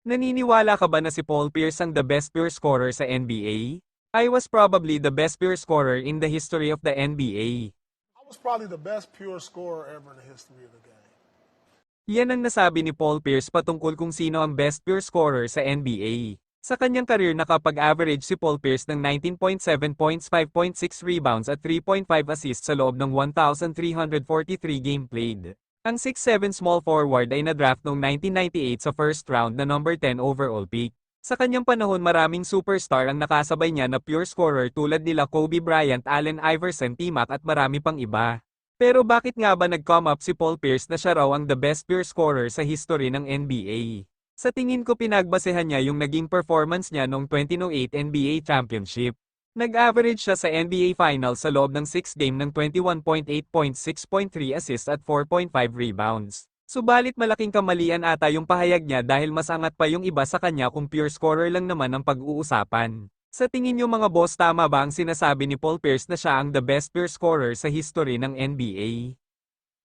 Naniniwala ka ba na si Paul Pierce ang the best pure scorer sa NBA? I was probably the best pure scorer in the history of the NBA. I was probably the best pure scorer ever in the history of the game. Yan ang nasabi ni Paul Pierce patungkol kung sino ang best pure scorer sa NBA. Sa kanyang career nakapag-average si Paul Pierce ng 19.7 points, 5.6 rebounds at 3.5 assists sa loob ng 1,343 game played. Ang 6'7 small forward ay na-draft noong 1998 sa first round na number 10 overall pick. Sa kanyang panahon maraming superstar ang nakasabay niya na pure scorer tulad nila Kobe Bryant, Allen Iverson, T-Mac at marami pang iba. Pero bakit nga ba nag-come up si Paul Pierce na siya raw ang the best pure scorer sa history ng NBA? Sa tingin ko pinagbasehan niya yung naging performance niya noong 2008 NBA Championship. Nag-average siya sa NBA Finals sa loob ng 6 game ng 21.8 points, 6.3 assists at 4.5 rebounds. Subalit malaking kamalian ata yung pahayag niya dahil mas angat pa yung iba sa kanya kung pure scorer lang naman ang pag-uusapan. Sa tingin niyo mga boss, tama ba ang sinasabi ni Paul Pierce na siya ang the best pure scorer sa history ng NBA?